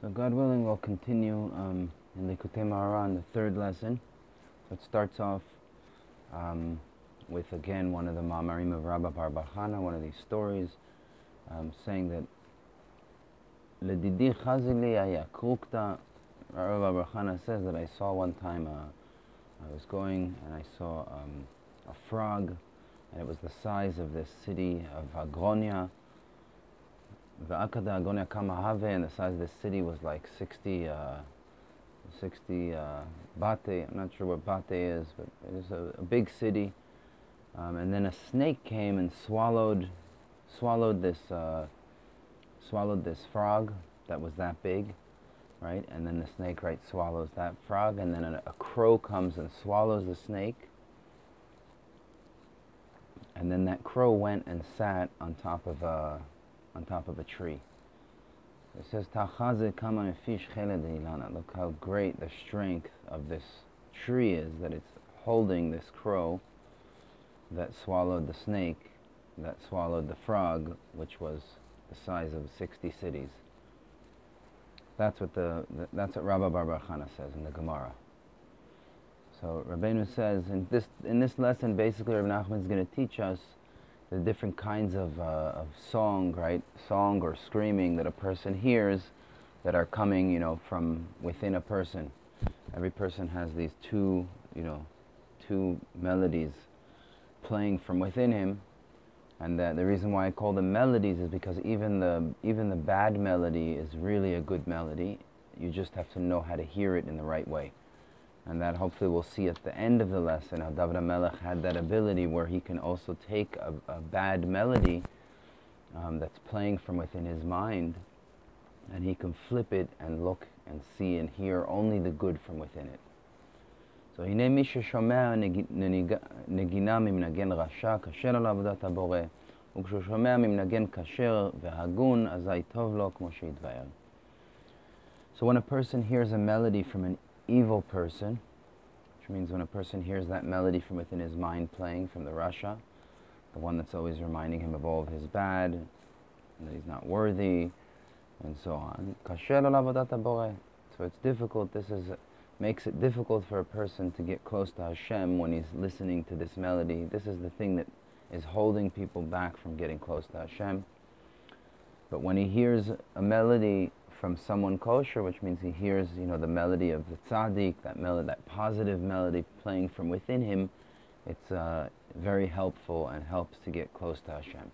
So God willing, we'll continue in Likutei Moharan, the third lesson. So it starts off with, again, one of the Ma'amarim of Rabbi Bar Bar Chana, one of these stories, saying that Ledidi Chazili Aya Krukta. Rabbi Bar Bar Chana says that I saw one time, I was going and I saw a frog, and it was the size of this city of Agronia. V'akada Agonia Kamahave, and the size of this city was like 60 bate. I'm not sure what bate is, but it is a big city. And then a snake came and swallowed this frog that was that big, right? And then the snake, right, swallows that frog, and then a crow comes and swallows the snake. And then that crow went and sat on top of a tree. It says, look how great the strength of this tree is, that it's holding this crow that swallowed the snake, that swallowed the frog, which was the size of 60 cities. That's what Rabbi Bar Bar Chana says in the Gemara. So Rabbeinu says, in this lesson, basically Rabbi Nachman is going to teach us the different kinds of song, right? Song or screaming that a person hears that are coming, from within a person. Every person has these two melodies playing from within him, and the reason why I call them melodies is because even the bad melody is really a good melody. You just have to know how to hear it in the right way. And that hopefully we'll see at the end of the lesson how David HaMelech had that ability where he can also take a bad melody that's playing from within his mind, and he can flip it and look and see and hear only the good from within it. So הנה מי ששומע נגינה ממנגן רשע קשה לו לעבודת הבורא, וכשהוא שומע ממנגן כשר והגון אזי טוב לו כמו שהתבאר. So when a person hears a melody from an evil person, which means when a person hears that melody from within his mind playing from the Rasha, the one that's always reminding him of all of his bad, and that he's not worthy, and so on. So it's difficult, makes it difficult for a person to get close to Hashem when he's listening to this melody. This is the thing that is holding people back from getting close to Hashem. But when he hears a melody from someone kosher, which means he hears, the melody of the tzaddik, that positive melody playing from within him, it's very helpful and helps to get close to Hashem.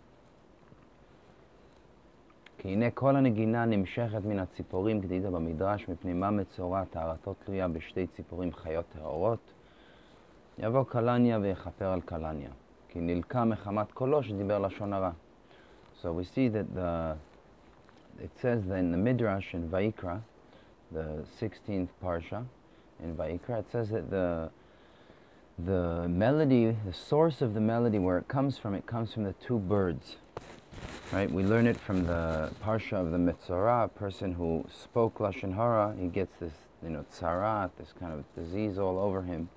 כי הנה כל הנגינה נמשכת מן הציפורים כדאיתא במדרש מפני מה מצורע טהרתו תלויה בשתי ציפורים חיות טהורות יבוא קלניה ויכפר על קלניה כי נלקה מחמת קולו שדיבר לשון הרע. So we see that it says that in the Midrash in Vayikra, the 16th Parsha in Vayikra, it says that the melody, the source of the melody, where it comes from the two birds. Right? We learn it from the Parsha of the Metzorah. A person who spoke Lashon Hara, he gets this, tzarat, this kind of disease all over him.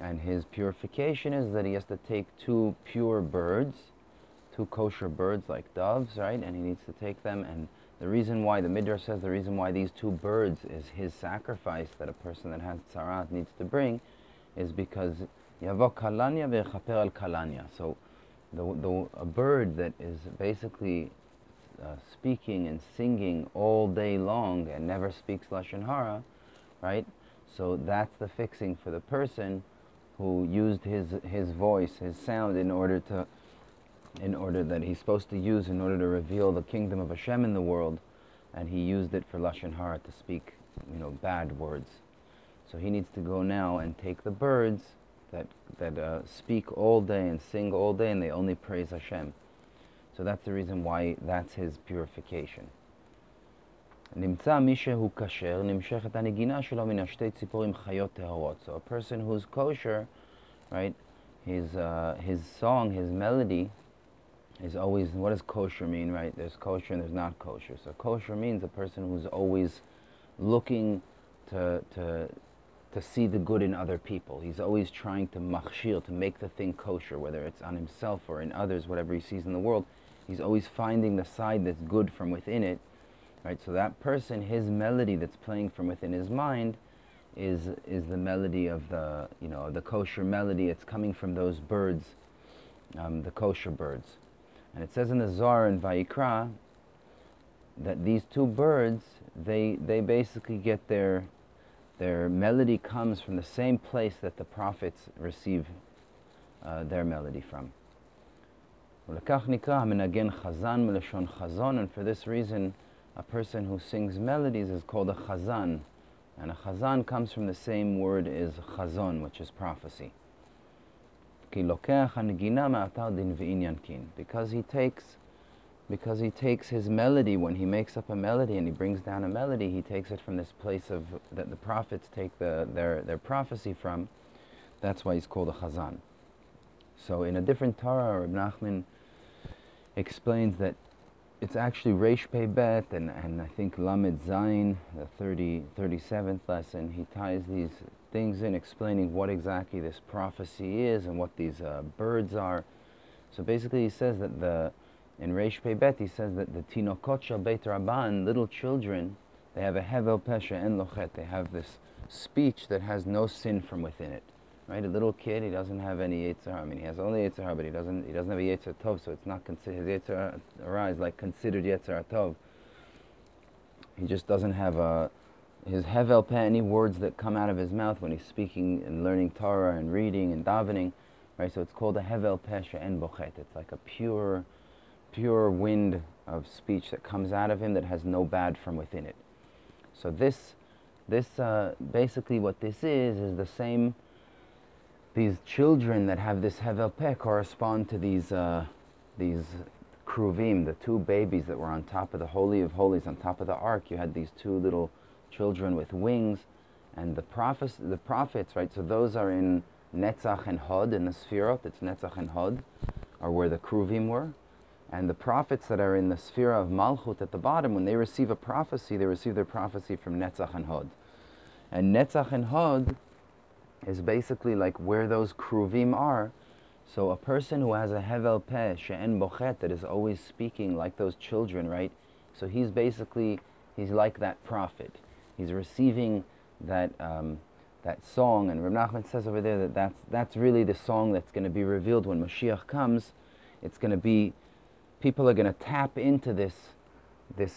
And his purification is that he has to take two pure birds, two kosher birds like doves, right? And he needs to take them. And the reason why, the Midrash says, the reason why these two birds is his sacrifice that a person that has tzarat needs to bring is because Yavo Kalanya ve'chaper al Kalanya. So a bird that is basically speaking and singing all day long and never speaks Lashon Hara, right? So that's the fixing for the person who used his voice, his sound, in order that he's supposed to use in order to reveal the kingdom of Hashem in the world, and he used it for Lashon Hara to speak, bad words. So he needs to go now and take the birds that speak all day and sing all day, and they only praise Hashem. So that's the reason why that's his purification. נמצא מי שהוא כשר, נמשכת הנגינה שלו מן השתי ציפורים חיות טהורות. So a person who's kosher, right, his song, his melody is always, what does kosher mean, right? There's kosher and there's not kosher. So kosher means a person who's always looking to see the good in other people. He's always trying to machshir, to make the thing kosher, whether it's on himself or in others, whatever he sees in the world. He's always finding the side that's good from within it, right? So that person, his melody that's playing from within his mind is the melody of the, the kosher melody. It's coming from those birds, the kosher birds. And it says in the Zohar in Vayikra that these two birds, they basically get their melody comes from the same place that the prophets receive their melody from. And for this reason, a person who sings melodies is called a chazan. And a chazan comes from the same word as chazon, which is prophecy. Because he takes his melody, when he makes up a melody and he brings down a melody, he takes it from this place of that the prophets take their prophecy from. That's why he's called a chazan. So in a different Torah, Reb Nachman explains that it's actually Reish Pei Bet and I think Lamed Zayin, the 37th lesson. He ties these things in, explaining what exactly this prophecy is and what these birds are. So basically he says that in Reish Pei Bet, he says that the Tinokot Shel Beit Rabban, little children, they have a Hevel Pesha En Lochet. They have this speech that has no sin from within it. Right? A little kid, he doesn't have any Yetzer Hara. I mean, he has only Yetzer Hara, but he doesn't have a Yetzer Tov, so it's not considered, his Yetzer Hara is like considered Yetzer Tov. He just doesn't have his Hevel Peh, any words that come out of his mouth when he's speaking and learning Torah and reading and davening, right? So it's called a Hevel Peh She'en Bochet. It's like a pure wind of speech that comes out of him that has no bad from within it. So this basically what this is the same. These children that have this Hevel Peh correspond to these Kruvim, the two babies that were on top of the Holy of Holies, on top of the Ark. You had these two little children with wings, and the prophets, right? So those are in Netzach and Hod, in the Sfirot. It's Netzach and Hod, are where the Kruvim were. And the prophets that are in the Sphira of Malchut at the bottom, when they receive a prophecy, they receive their prophecy from Netzach and Hod. And Netzach and Hod is basically like where those Kruvim are. So a person who has a Hevel Peh, She'en Bochet, that is always speaking like those children, right? So he's like that prophet. He's receiving that song, and Reb Nachman says over there that that's really the song that's going to be revealed when Mashiach comes. It's going to be, people are going to tap into this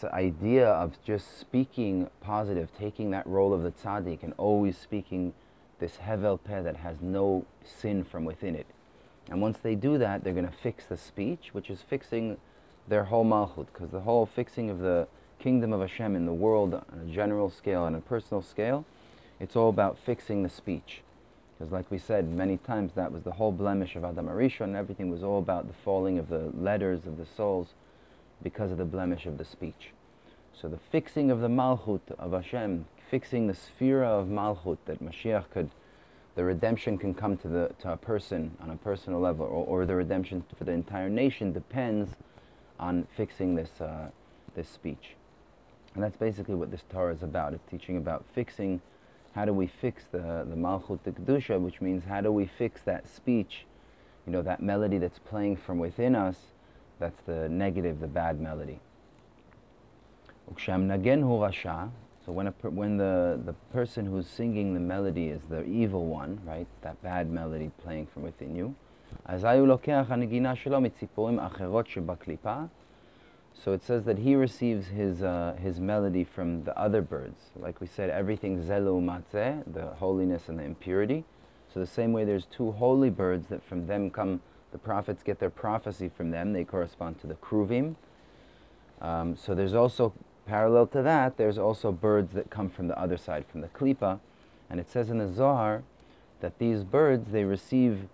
idea of just speaking positive, taking that role of the tzaddik and always speaking this Hevel Peh that has no sin from within it. And once they do that, they're going to fix the speech, which is fixing their whole Malchut, because the whole fixing of the kingdom of Hashem in the world on a general scale and a personal scale, it's all about fixing the speech. Because like we said many times, that was the whole blemish of Adam HaRishon, and everything was all about the falling of the letters of the souls because of the blemish of the speech. So the fixing of the Malchut of Hashem, fixing the Sphira of Malchut, that Mashiach the redemption can come to a person on a personal level, or the redemption for the entire nation depends on fixing this speech. And that's basically what this Torah is about. It's teaching about fixing, how do we fix the Malchut the Kedusha, which means how do we fix that speech, that melody that's playing from within us, that's the negative, the bad melody. So when the person who's singing the melody is the evil one, right, that bad melody playing from within you, so it says that he receives his melody from the other birds. Like we said, everything zelu matzeh, the holiness and the impurity. So the same way there's two holy birds that from them come, the prophets get their prophecy from them, they correspond to the Kruvim. So there's also, parallel to that, there's also birds that come from the other side, from the Klippa. And it says in the Zohar that these birds, they receive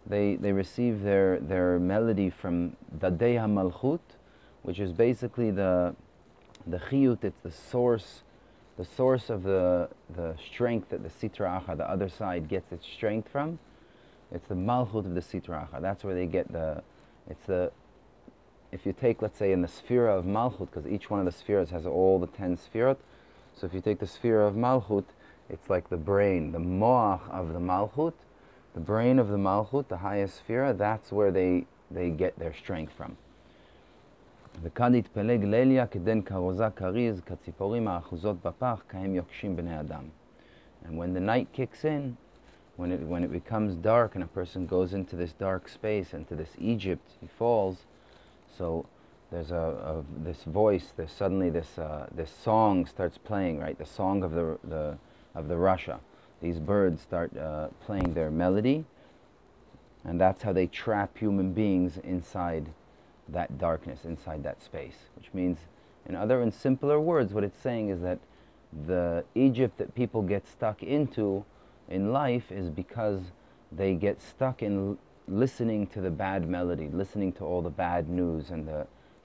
their melody from Dadei HaMalchut, which is basically the chiyut, it's the source of the strength that the Sitra Achra, the other side, gets its strength from. It's the Malchut of the Sitra Achra. That's where they get if you take, let's say, in the Sphira of Malchut, because each one of the spheres has all the 10 Sphirot, so if you take the Sphira of Malchut, it's like the brain, the Moach of the Malchut, the brain of the Malchut, the highest Sphira, that's where they get their strength from. וכד יתפלג ליליה כדן כרוזה כריז, כציפורים האחוזות בפח, כהם יוקשים בני אדם. And when the night kicks in, when it becomes dark and a person goes into this dark space, into this Egypt, he falls. So there's this voice. There's suddenly this song starts playing, right? The song of the Russia. These birds start playing their melody, and that's how they trap human beings inside that darkness, inside that space. Which means, in other and simpler words, what it's saying is that the Egypt that people get stuck into in life is because they get stuck in listening to the bad melody, listening to all the bad news, and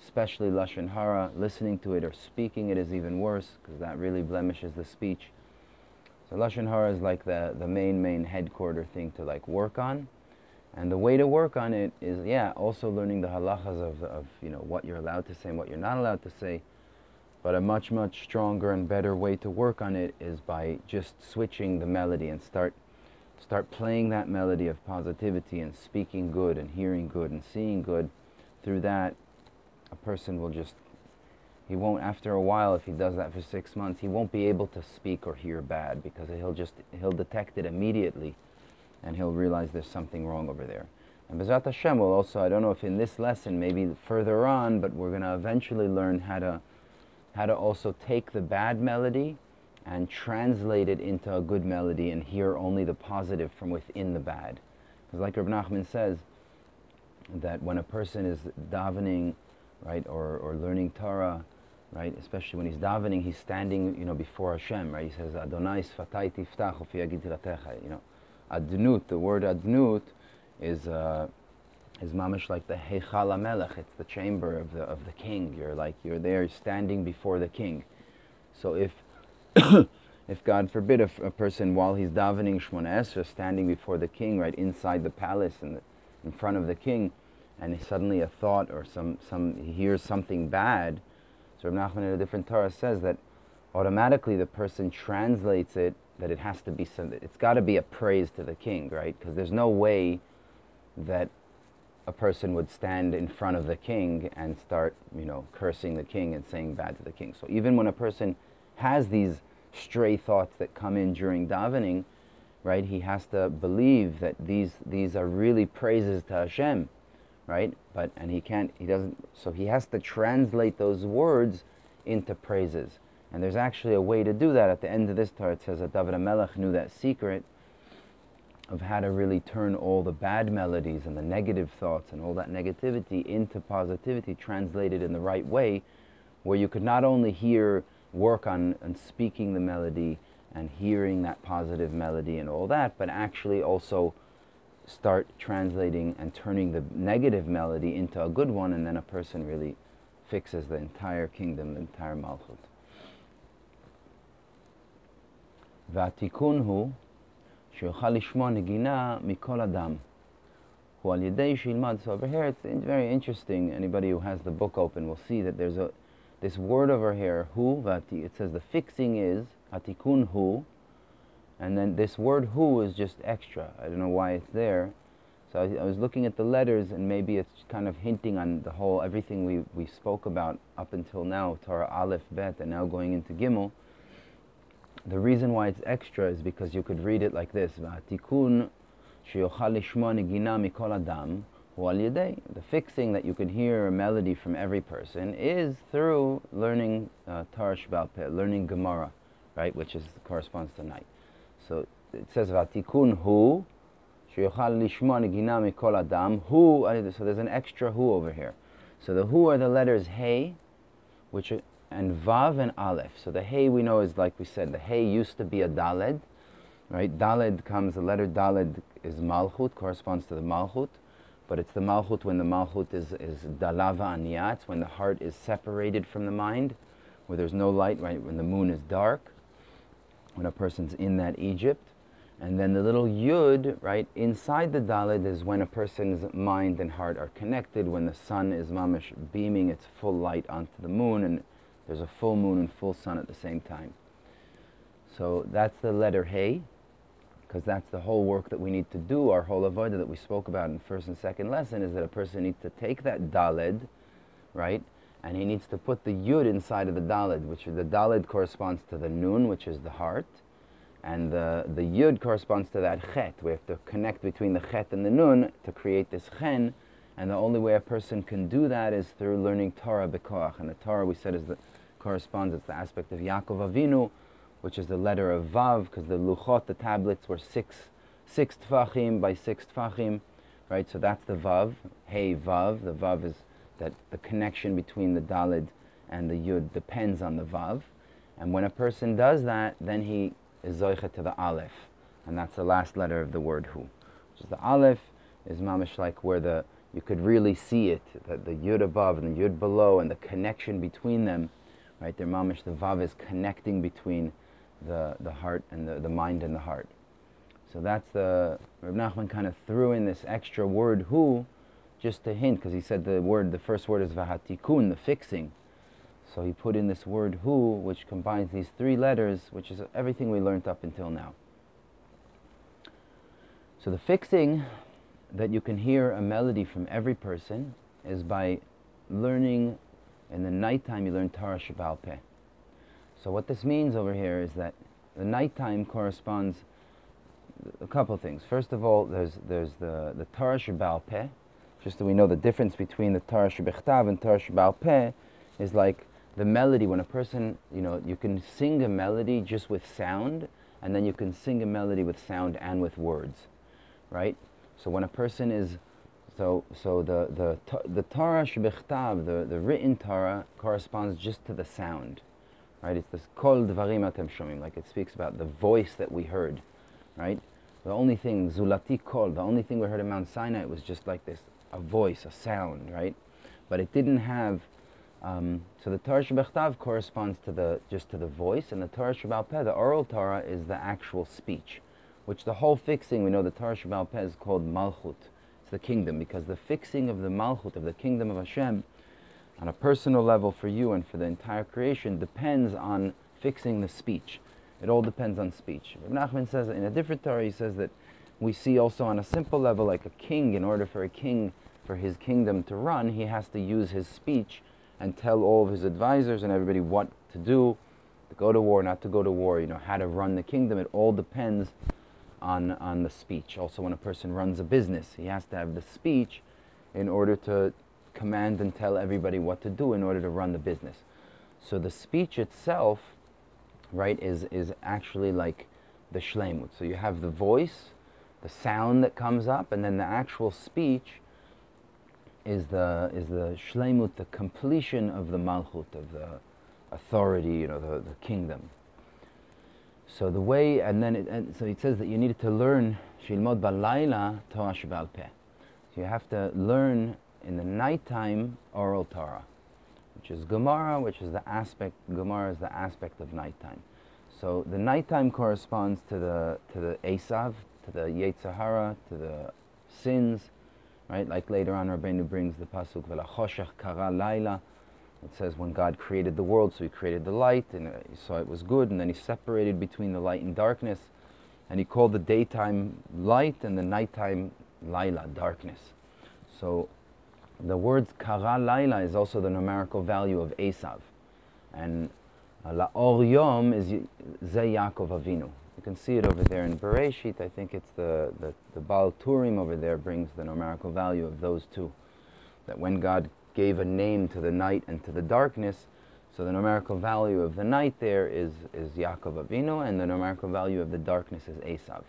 especially Lashon Hara, listening to it or speaking it is even worse, because that really blemishes the speech. So Lashon Hara is like the main headquarter thing to like work on. And the way to work on it is, also learning the halachas of what you're allowed to say and what you're not allowed to say. But a much stronger and better way to work on it is by just switching the melody and start playing that melody of positivity and speaking good and hearing good and seeing good. Through that, a person will he won't, after a while, if he does that for 6 months, he won't be able to speak or hear bad, because he'll detect it immediately, and he'll realize there's something wrong over there. And B'ezrat Hashem will also, I don't know if in this lesson, maybe further on, but we're going to eventually learn how to also take the bad melody and translate it into a good melody and hear only the positive from within the bad. Because like Reb Nachman says, that when a person is davening, right, or learning Torah, right, especially when he's davening, he's standing, before Hashem, right? He says, Adonai sfatai tiftach ufi yagid tiratecha. Adnut, the word adnut is mamish like the Heichal HaMelech. It's the chamber of the king. You're there standing before the king. So if if God forbid a person, while he's davening Shmona Esrei, standing before the king, right inside the palace and in front of the king, and suddenly a thought or he hears something bad, so Reb Nachman in a different Torah says that automatically the person translates it that it has to be it's got to be a praise to the king, right? Because there's no way that a person would stand in front of the king and start, cursing the king and saying bad to the king. So even when a person has these stray thoughts that come in during davening, right, he has to believe that these are really praises to Hashem, right? So he has to translate those words into praises. And there's actually a way to do that. At the end of this Torah, it says that David HaMelech knew that secret of how to really turn all the bad melodies and the negative thoughts and all that negativity into positivity, translated in the right way, where you could not only work on speaking the melody and hearing that positive melody and all that, but actually also start translating and turning the negative melody into a good one, and then a person really fixes the entire kingdom, the entire Malchut. והתיקון הוא שיוכל לשמוע נגינה מכל אדם. הוא על ידי שילמד. So over here it's very interesting. Anybody who has the book open will see that there's this word over here, hu, it says the fixing is hatikun hu, and then this word hu is just extra. I don't know why it's there. So I was looking at the letters, and maybe it's kind of hinting on the whole, everything we spoke about up until now, Torah Aleph, Bet, and now going into Gimel. The reason why it's extra is because you could read it like this: "V'atikun sheyochal lishma negina mikol adam hu al yedei." The fixing that you could hear a melody from every person is through learning Torah Sheba'al Peh, learning Gemara, right, which corresponds to night. So it says "V'atikun hu sheyochal lishma negina mikol adam hu." So there's an extra hu over here. So the hu are the letters Hey, and Vav and Aleph. So the Hey, we know, is like we said, the Hey used to be a Daled, right? Daled the letter Daled is Malchut, corresponds to the Malchut, but it's the Malchut when the Malchut is Dalava Aniyah. It's when the heart is separated from the mind, where there's no light, right? When the moon is dark, when a person's in that Egypt. And then the little Yud, right, inside the Daled is when a person's mind and heart are connected, when the sun is mamish beaming its full light onto the moon, and there's a full moon and full sun at the same time. So that's the letter Hey, because that's the whole work that we need to do. Our whole avodah that we spoke about in first and second lesson is that a person needs to take that Daled, right, and he needs to put the Yud inside of the Daled, which the Daled corresponds to the Nun, which is the heart, and the Yud corresponds to that Chet. We have to connect between the Chet and the Nun to create this Chen, and the only way a person can do that is through learning Torah b'koach. And the Torah, we said, corresponds, it's the aspect of Yaakov Avinu, which is the letter of Vav, because the Luchot, the tablets, were six tfachim by 6 tfachim, right? So that's the Vav, Hey Vav. The Vav is that the connection between the Daled and the Yud depends on the Vav. And when a person does that, then he is Zoicha to the Aleph. And that's the last letter of the word Hu. Which is the Aleph, is mamish like where you could really see it, that the Yud above and the Yud below and the connection between them, right? They're mamish, the Vav is connecting between the heart and the mind and the heart. So that's Reb Nachman kind of threw in this extra word Hu, just to hint, because he said the first word is Vahatikun, the fixing. So he put in this word Hu, which combines these 3 letters, which is everything we learned up until now. So the fixing that you can hear a melody from every person is by learning, in the nighttime you learn Torah Sheba'al Peh. So what this means over here is that the nighttime corresponds a couple of things. First of all, there's the Torah Sheba'al Peh. Just so we know the difference between the Torah Shebechtav and Torah Sheba'al Peh is like the melody. When a person, you can sing a melody just with sound, and then you can sing a melody with sound and with words, right? So when a person is, so the Torah Shebechtav, the written Torah, corresponds just to the sound, right? It's this Kol Dvarim Atem Shomim, like it speaks about the voice that we heard, right? The only thing, Zulati Kol, the only thing we heard at Mount Sinai was just like this, a voice, a sound, right? But it didn't have, so the Torah Shebechtav corresponds to just to the voice, and the Torah Sheba'al Peh, the oral Torah, is the actual speech, which the whole fixing, we know the Torah Sheba'al Peh is called Malchut. It's the kingdom, because the fixing of the Malchut, of the kingdom of Hashem, on a personal level for you and for the entire creation, depends on fixing the speech. It all depends on speech. Reb Nachman says, in a different Torah, he says that we see also on a simple level, like a king, in order for a king, for his kingdom to run, he has to use his speech and tell all of his advisors and everybody what to do, to go to war, not to go to war, how to run the kingdom. It all depends on the speech. Also, when a person runs a business, he has to have the speech in order to command and tell everybody what to do in order to run the business. So the speech itself, right, is actually like the shleimut. So you have the voice, the sound that comes up, and then the actual speech is the shleimut, the completion of the malchut, of the authority, the kingdom. So the way, so it says that you needed to learn shilmod balayla Torah Sheba'al Peh. So you have to learn in the nighttime oral Torah, which is Gemara, which is the aspect. Gemara is the aspect of nighttime. So the nighttime corresponds to the Esav, to the Yetzer Hara, to the sins, right? Like later on, Rabbeinu brings the pasuk V'lachoshech kara laila. It says when God created the world, so He created the light, and He saw it was good, and then He separated between the light and darkness, and He called the daytime light and the nighttime laila, darkness. So the words kara laila is also the numerical value of Esav, and la'or yom is ze Yaakov Avinu. You can see it over there in Bereshit. I think it's the Baal Turim over there brings the numerical value of those two. That when God gave a name to the night and to the darkness, so the numerical value of the night there is Yaakov Avinu, and the numerical value of the darkness is Esav.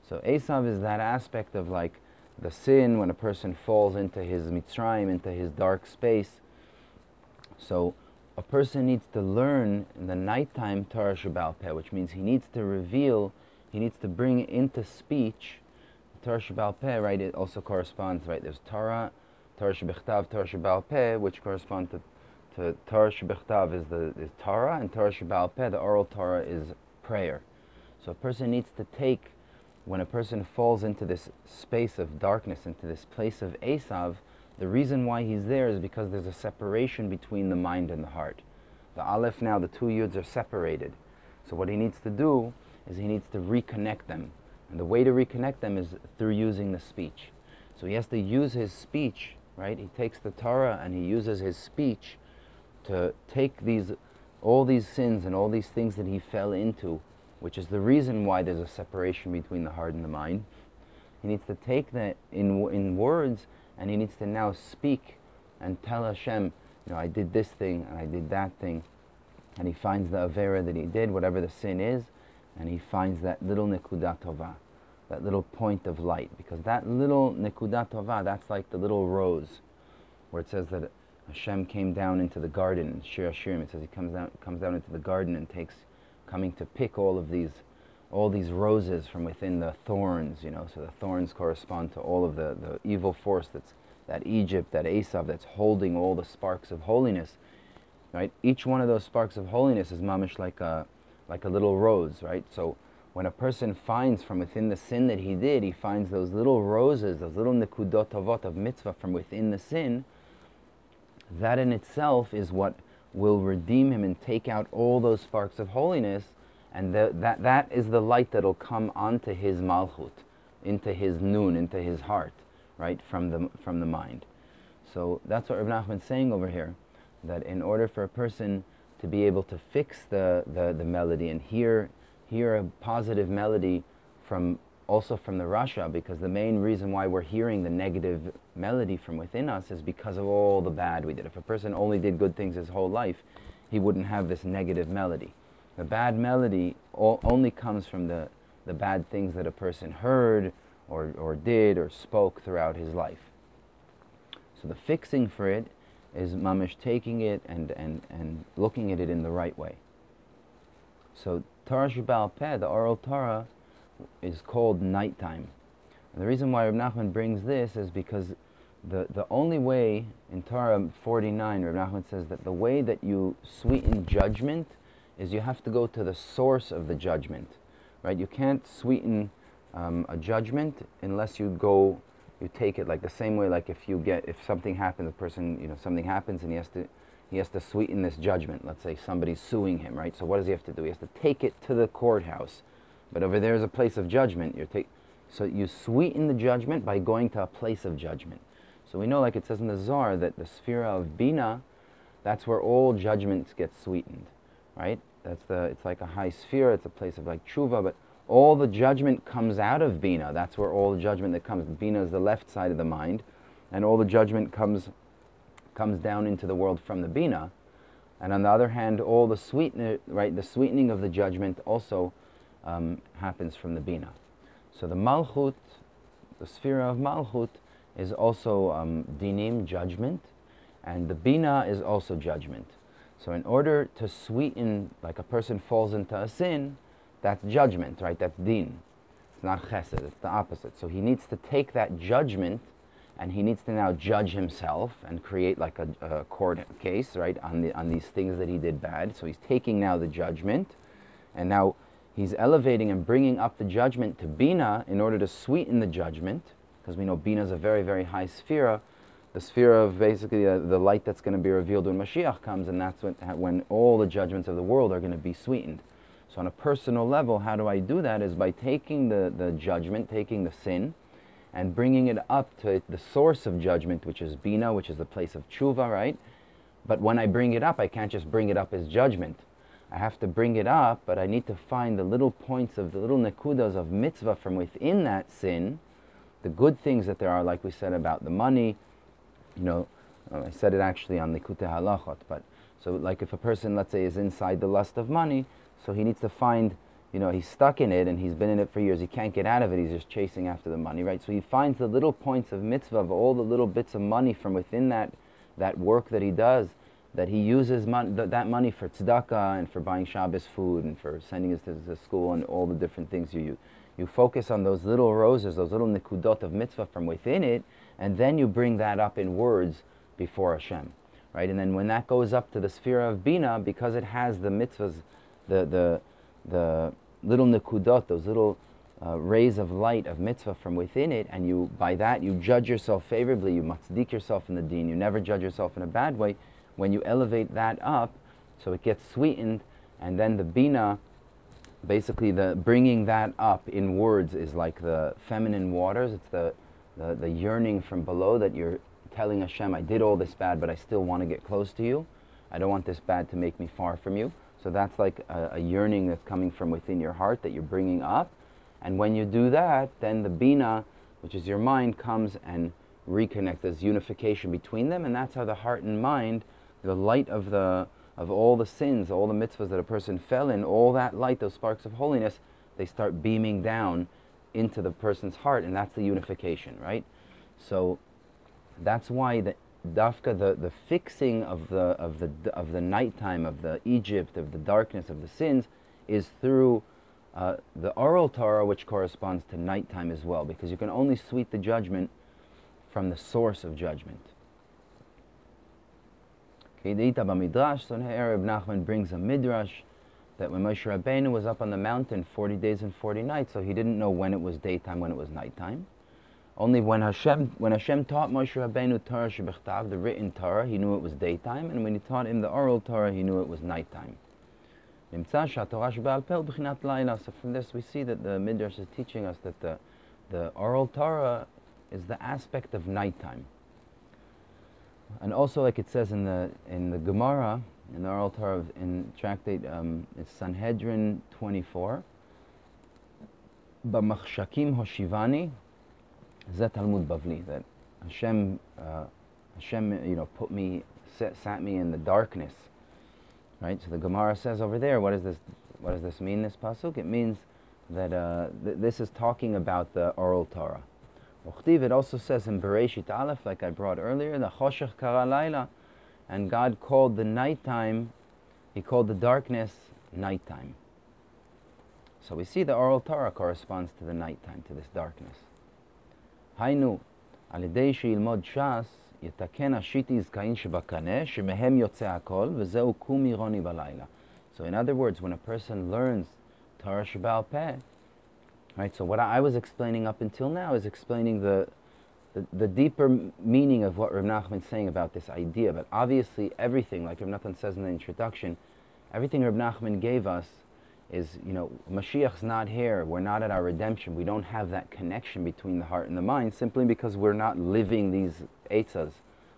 So Esav is that aspect of like the sin, when a person falls into his Mitzrayim, into his dark space. So a person needs to learn in the nighttime Torah Sheba'al Peh, which means he needs to reveal, he needs to bring into speech Torah Sheba'al Peh, right? It also corresponds, right? There's Torah Shebechtav, Torah Sheba'al Peh, which correspond to Torah Shebechtav is Torah, and Torah Sheba'al Peh, the oral Torah, is prayer. So a person needs to take, when a person falls into this space of darkness, into this place of Esav, the reason why he's there is because there's a separation between the mind and the heart. The Aleph now, the 2 Yuds are separated. So what he needs to do is he needs to reconnect them. And the way to reconnect them is through using the speech. So he has to use his speech, right? He takes the Torah and he uses his speech to take all these sins and all these things that he fell into, which is the reason why there's a separation between the heart and the mind. He needs to take that in words, and he needs to now speak and tell Hashem, I did this thing and I did that thing. And he finds the avera that he did, whatever the sin is, and he finds that little nekudat tova, that little point of light. Because that little nekudat tova, that's like the little rose, where it says that Hashem came down into the garden, in Shir Hashirim, it says he comes down into the garden and coming to pick all these roses from within the thorns, so the thorns correspond to all of the evil force that Egypt, that Esav, that's holding all the sparks of holiness, right? Each one of those sparks of holiness is mamish like a little rose, right? So when a person finds from within the sin that he did, he finds those little roses, those little nekudot tovot of mitzvah from within the sin, that in itself is what will redeem him and take out all those sparks of holiness, and that is the light that will come onto his malchut, into his nun, into his heart, right, from the mind. So that's what Reb Nachman's saying over here, that in order for a person to be able to fix the melody and hear a positive melody also from the Rasha, because the main reason why we're hearing the negative melody from within us is because of all the bad we did. If a person only did good things his whole life, he wouldn't have this negative melody. The bad melody only comes from the bad things that a person heard or did or spoke throughout his life. So the fixing for it is mamish taking it and looking at it in the right way. So Torah Sheba'al Peh, the oral Torah, is called nighttime. And the reason why Reb Nachman brings this is because the only way, in Torah 49, Reb Nachman says that the way that you sweeten judgment is you have to go to the source of the judgment, right? You can't sweeten a judgment unless you take it like the same way, like if something happens, a person, something happens and he has to sweeten this judgment. Let's say somebody's suing him, right? So what does he have to do? He has to take it to the courthouse. But over there is a place of judgment. So you sweeten the judgment by going to a place of judgment. So we know, like it says in the Zohar, that the sphere of Bina, that's where all judgments get sweetened, right? It's like a high sphere, it's a place of like tshuva, but all the judgment comes out of Bina. That's where all the judgment that comes. Bina is the left side of the mind, and all the judgment comes down into the world from the Bina. And on the other hand, all the the sweetening of the judgment also happens from the Bina. So the Malchut, the sphere of Malchut, is also dinim, judgment, and the Bina is also judgment. So in order to sweeten, like a person falls into a sin, that's judgment, right? That's din. It's not chesed, it's the opposite. So he needs to take that judgment and he needs to now judge himself and create like a court case, right, on these things that he did bad. So he's taking now the judgment, and now he's elevating and bringing up the judgment to Bina in order to sweeten the judgment, because we know Bina is a very, very high sphere, the sphere of basically the light that's going to be revealed when Mashiach comes, and that's when all the judgments of the world are going to be sweetened. So on a personal level, how do I do that? Is by taking the judgment, taking the sin, and bringing it up to the source of judgment, which is Bina, which is the place of tshuva, right? But when I bring it up, I can't just bring it up as judgment. I have to bring it up, but I need to find the little points of the little nekudas of mitzvah from within that sin, the good things that there are, like we said about the money. I said it actually on Likutei Halachot, but so like if a person, let's say, is inside the lust of money, so he needs to find, he's stuck in it and he's been in it for years, he can't get out of it, he's just chasing after the money, right? So he finds the little points of mitzvah, of all the little bits of money from within that work that he does, that he uses that money for tzedakah and for buying Shabbos food and for sending us to school and all the different things you focus on those little roses, those little nekudot of mitzvah from within it, and then you bring that up in words before Hashem, right? And then when that goes up to the sphere of Bina, because it has the mitzvahs, the little nekudot, those little rays of light of mitzvah from within it, and by that you judge yourself favorably, you matzdik yourself in the deen, you never judge yourself in a bad way. When you elevate that up, so it gets sweetened, and then the Bina, basically the bringing that up in words is like the feminine waters. It's the yearning from below that you're telling Hashem, I did all this bad, but I still want to get close to you. I don't want this bad to make me far from you. So that's like a yearning that's coming from within your heart that you're bringing up. And when you do that, then the Bina, which is your mind, comes and reconnects. There's unification between them, and that's how the heart and mind, the light of all the sins, all the mitzvahs that a person fell in, all that light, those sparks of holiness, they start beaming down into the person's heart, and that's the unification, right? So that's why the dafka, the fixing of the nighttime, of the Egypt, of the darkness, of the sins, is through the oral Torah, which corresponds to nighttime as well, because you can only sweep the judgment from the source of judgment. Okay, the Ita Bamidrash, so here Reb Nachman brings a midrash that when Moshe Rabbeinu was up on the mountain 40 days and 40 nights, so he didn't know when it was daytime, when it was nighttime. Only when Hashem taught Moshe Rabbeinu Torah Shebechtav, the written Torah, he knew it was daytime, and when he taught him the oral Torah, he knew it was nighttime. So from this we see that the Midrash is teaching us that the oral Torah is the aspect of nighttime. And also, like it says in the Gemara, in the oral Torah, in tractate, it's Sanhedrin 24. B'machshakim hoshivani, zeh Talmud Bavli, that Hashem, put me, sat me in the darkness. Right, so the Gemara says over there, what does this mean, this pasuk? It means that this is talking about the oral Torah. It also says in Bereshit Aleph, like I brought earlier, the Choshech Kara Laila, and God called the nighttime, He called the darkness nighttime. So we see the oral Torah corresponds to the nighttime, to this darkness. Hainu, alidei sheilmod shas, יתקן השיט יזכאין שבקנה, שמהם יוצא הכל, וזהו קום עירוני בלילה. So in other words, when a person learns Torah Sheba'al Peh, right, so what I was explaining up until now is explaining the deeper meaning of what Reb Nachman is saying about this idea. But obviously everything, like Reb Nachman says in the introduction, everything Reb Nachman gave us is, Mashiach's not here, we're not at our redemption, we don't have that connection between the heart and the mind, simply because we're not living these eitzas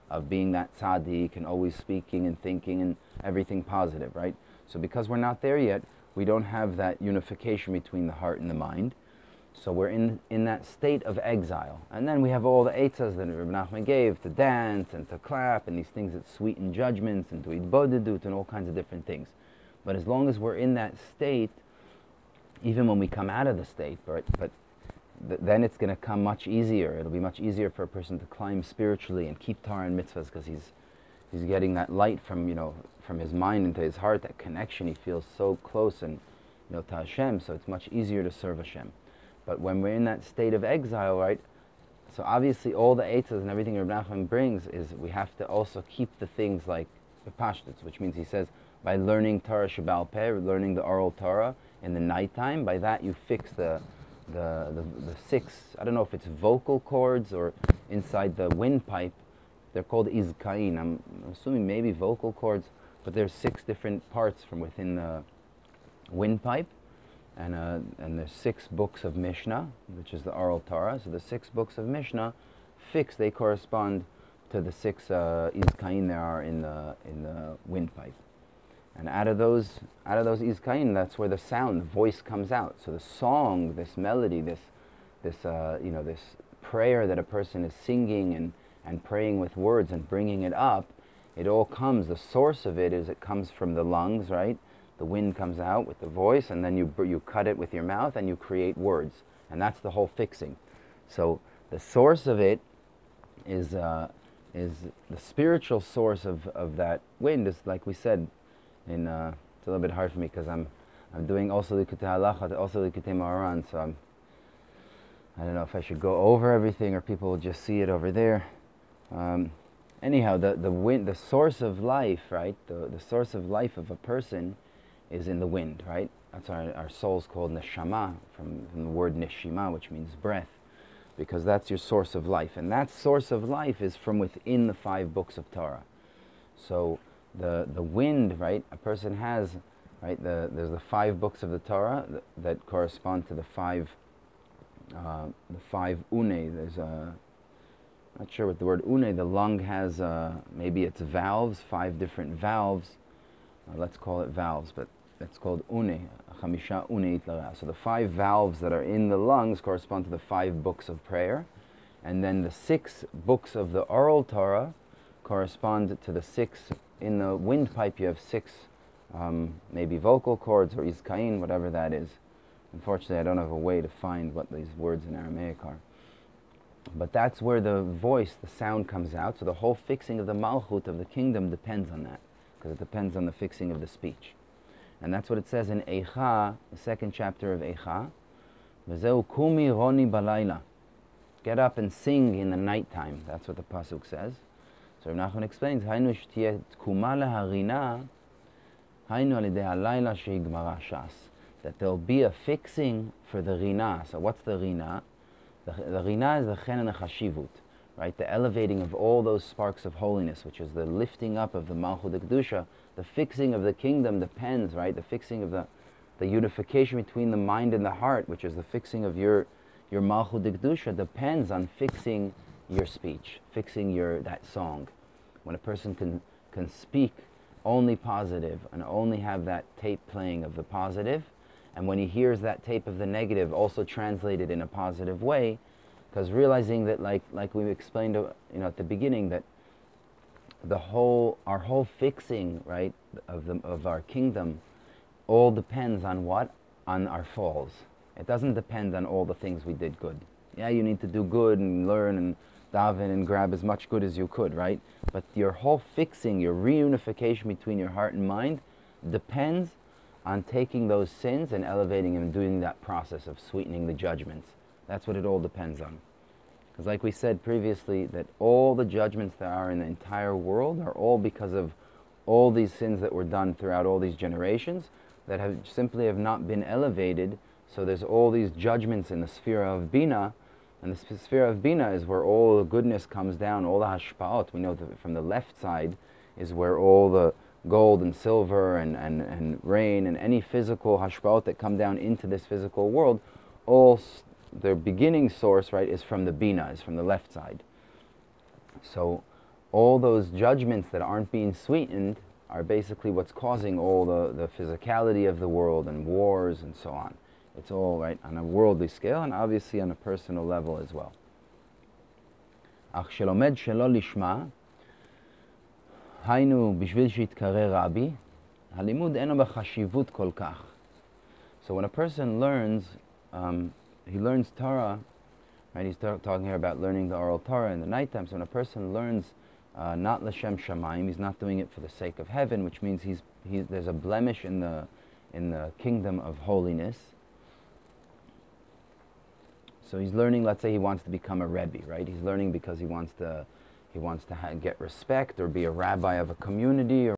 of being that tzaddik and always speaking and thinking and everything positive, right? So because we're not there yet, we don't have that unification between the heart and the mind. So we're in that state of exile. And then we have all the eitzas that Reb Nachman gave, to dance and to clap and these things that sweeten judgments and to eat bodedut and all kinds of different things. But as long as we're in that state, even when we come out of the state, but then it's going to come much easier. It'll be much easier for a person to climb spiritually and keep Torah and mitzvahs, because he's getting that light from his mind into his heart, that connection. He feels so close and to Hashem, so it's much easier to serve Hashem. But when we're in that state of exile, right? So obviously all the eitzas and everything Reb Nachman brings is we have to also keep the things like the pashtus, which means he says, by learning Torah Sheba'al Peh, learning the oral Torah in the nighttime, by that you fix the 6, I don't know if it's vocal cords or inside the windpipe, they're called izkain. I'm assuming maybe vocal cords, but there's 6 different parts from within the windpipe, and there's 6 books of Mishnah, which is the oral Torah. So the 6 books of Mishnah they correspond to the 6 izkain there are in the windpipe. And out of those izkain, that's where the sound, the voice comes out. So the song, this melody, this prayer that a person is singing and praying with words and bringing it up, it all comes. The source of it comes from the lungs, right? The wind comes out with the voice, and then you cut it with your mouth and you create words, and that's the whole fixing. So the source of it is the spiritual source of that wind. Is like we said. It's a little bit hard for me because I'm doing also Likutei Halachot, also Likutei Moharan, so I don't know if I should go over everything or people will just see it over there. Anyhow, the wind, the source of life, right? The source of life of a person is in the wind, right? That's our soul's called neshama, from the word neshima, which means breath, because that's your source of life, and that source of life is from within the 5 books of Torah. So the wind, right, a person has, right, there's the 5 books of the Torah that correspond to the 5 une. There's Not sure what the word une, the lung has, maybe it's valves, 5 different valves. Let's call it valves, but it's called une, chamisha une itlara. So the 5 valves that are in the lungs correspond to the 5 books of prayer. And then the 6 books of the oral Torah correspond to the 6, in the windpipe you have 6 maybe vocal cords or izkain, whatever that is. Unfortunately, I don't have a way to find what these words in Aramaic are. But that's where the voice, the sound comes out. So the whole fixing of the malchut of the kingdom depends on that, because it depends on the fixing of the speech. And that's what it says in Eicha, the 2nd chapter of Eicha. V'zeu kumi roni balayla. Get up and sing in the nighttime. That's what the pasuk says. So Rav Nachman explains, Hainu shtiyeh tkuma leharina, hainu alidei halayla sheigmara shas. That there'll be a fixing for the rina. So what's the rina? The rina is the chen and the chashivut, right? The elevating of all those sparks of holiness, which is the lifting up of the malchut kedusha. The fixing of the kingdom depends, right? The fixing of the unification between the mind and the heart, which is the fixing of your malchut kedusha, depends on fixing your speech, fixing that song. When a person can speak only positive and only have that tape playing of the positive, and when he hears that tape of the negative also translated in a positive way, because realizing that, like we explained, at the beginning, that our whole fixing, right, of our kingdom, all depends on what? On our falls. It doesn't depend on all the things we did good. Yeah, you need to do good and learn and daven and grab as much good as you could, right? But your whole fixing, your reunification between your heart and mind depends on taking those sins and elevating them and doing that process of sweetening the judgments. That's what it all depends on. Because like we said previously, that all the judgments that are in the entire world are all because of all these sins that were done throughout all these generations that have not been elevated. So there's all these judgments in the sphere of Bina, and the sphere of Bina is where all the goodness comes down, all the hashpa'ot. We know that from the left side is where all the gold and silver and rain and any physical hashpa'ot that come down into this physical world, their beginning source, right, is from the Bina, is from the left side. So all those judgments that aren't being sweetened are basically what's causing all the physicality of the world and wars and so on. It's all, right, on a worldly scale and obviously on a personal level as well. אך שלומד שלא לשמה, היינו בשביל שיתקרא רבי, הלימוד אינו בחשיבות כל כך. So when a person learns, he learns Torah, right? He's talking here about learning the oral Torah in the nighttime. So when a person learns not l'shem shamayim, he's not doing it for the sake of heaven, which means there's a blemish in the kingdom of holiness. So he's learning, let's say he wants to become a Rebbe, right? He's learning because he wants to get respect or be a rabbi of a community or